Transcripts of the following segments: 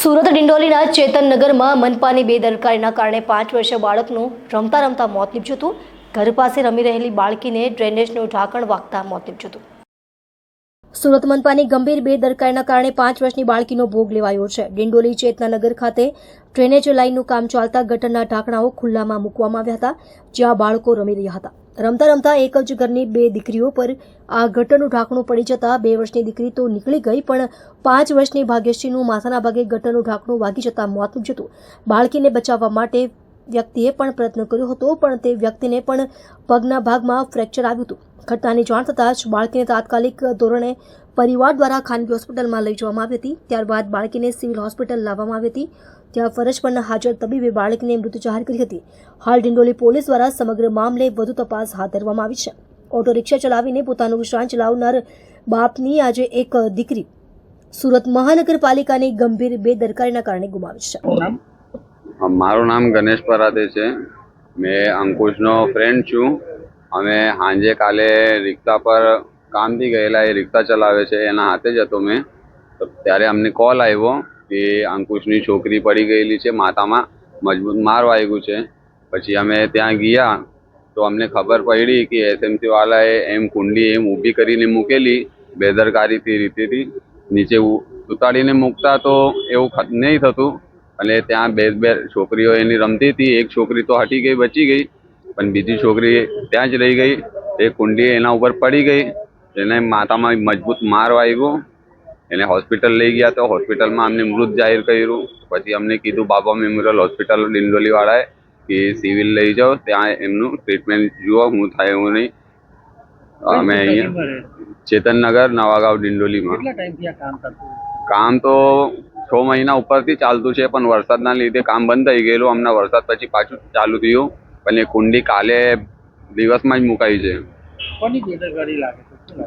સુરત ડિંડોલીના ચેતનનગરમાં મનપાની બેદરકારીના કારણે 5 વર્ષીય બાળકનું રમતા રમતા મોત નીપજ્યું હતું. ઘર પાસે રમી રહેલી બાળકીને ડ્રેનેજનું ઢાંકણ વાગતા મોત નીપજ્યું હતું. સુરત મનપાની ગંભીર બેદરકારીના કારણે 5 વર્ષની બાળકીનો ભોગ લેવાયો છે. ડિંડોલી ચેતનનગર ખાતે ડ્રેનેજ લાઇનનું કામ ચાલતા ગટરના ઢાંકણાઓ ખુલ્લામાં મૂકવામાં આવ્યા હતા, જ્યાં બાળકો રમી રહ્યા હતા. રમતા રમતા એક જ ઘરની 2 દીકરીઓ પર આ ગટરનું ઢાંકણું પડી જતા 2 વર્ષની દીકરી તો નીકળી ગઈ, પણ 5 વર્ષની ભાગ્યશ્રીનું માથાના ભાગે ગટરનું ઢાંકણું વાગી જતા મોત નીપજ્યું હતું. બાળકીને બચાવવા માટે વ્યક્તિએ પણ પ્રયત્ન કર્યો હતો, પણ તે વ્યક્તિને પણ પગના ભાગમાં ફ્રેક્ચર આવ્યું હતું. ઘટનાની જાણ થતાં જ બાળકીને તાત્કાલિક ધોરણે પરિવાર દ્વારા ખાનગી હોસ્પિટલમાં લઈ જવામાં આવી હતી. ત્યારબાદ બાળકીને સિવિલ હોસ્પિટલ લાવવામાં આવી હતી. ત્યાં ફરજ પરના હાજર તબીબે બાળકીને મૃત જાહેર કરી હતી. હાલ ડિંડોલી પોલીસ દ્વારા સમગ્ર મામલે વધુ તપાસ હાથ ધરવામાં આવી છે. ઓટો રિક્ષા ચલાવીને પોતાનું ગુજરાન ચલાવનાર બાપની આજે એક દીકરી સુરત મહાનગરપાલિકાની ગંભીર બેદરકારીના કારણે ગુમાવી છે. મારું નામ ગણેશ પરાતે છે. મેં અંકુશનો ફ્રેન્ડ છું. અમે સાંજે કાલે રિક્ષા પર કામથી ગયેલા, એ રિક્ષા ચલાવે છે, એના હાથે જ હતો મેં. ત્યારે અમને કોલ આવ્યો કે અંકુશની છોકરી પડી ગયેલી છે, માથામાં મજબૂત માર વાગ્યું છે. પછી અમે ત્યાં ગયા તો અમને ખબર પડી કે એસએમસી વાળાએ એમ કુંડી એમ ઊભી કરીને મૂકેલી, બેદરકારીથી રીતેથી નીચે ઉતારીને મૂકતા તો એવું નહીં થતું. અને ત્યાં બે છોકરીઓ એની રમતી હતી. એક છોકરી તો હટી ગઈ, બચી ગઈ, પણ બીજી છોકરી ત્યાં જ રહી ગઈ. એ કુંડી એના ઉપર પડી ગઈ, એને માથામાં મજબૂત માર વાગ્યો. એને હોસ્પિટલ લઈ ગયા તો હોસ્પિટલમાં અમને મૃત જાહેર કર્યું. પછી અમને કીધું બાબા મેમોરિયલ હોસ્પિટલ ડિંડોલી વાળાએ કે સિવિલ લઈ જાઓ, ત્યાં એમનું ટ્રીટમેન્ટ જુઓ, હું થાય એવું નહીં. અમે અહીંયા ચેતનનગર નવાગાંવ ડિંડોલીમાં કામ તો 6 મહિના ઉપરથી ચાલતું છે, પણ વરસાદના લીધે કામ બંધ થઈ ગયેલું. હમણાં વરસાદ પછી પાછું ચાલુ થયું, પણ એ કુંડી કાલે દિવસમાં જ મુકાઈ છે.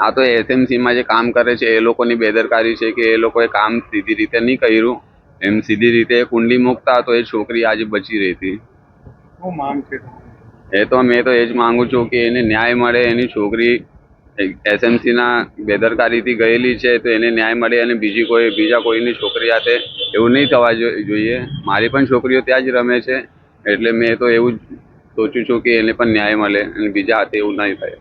આ તો એસએમસીમાં જે કામ કરે છે એ લોકોની બેદરકારી છે કે એ લોકોએ કામ સીધી રીતે નહીં કર્યું. એમ સીધી રીતે કુંડી મૂકતા તો એ છોકરી આજે બચી રહેતી. મેં તો એ જ માંગુ છું કે એને ન્યાય મળે. એની છોકરી એસએમસીના બેદરકારીથી ગયેલી છે તો એને ન્યાય મળે, અને બીજા કોઈની છોકરી સાથે એવું નહીં થવા જોઈએ. મારી પણ છોકરીઓ ત્યાં જ રમે છે, એટલે મેં તો એવું જ સોચું છું કે એને પણ ન્યાય મળે અને બીજા હાથે એવું નહીં થાય.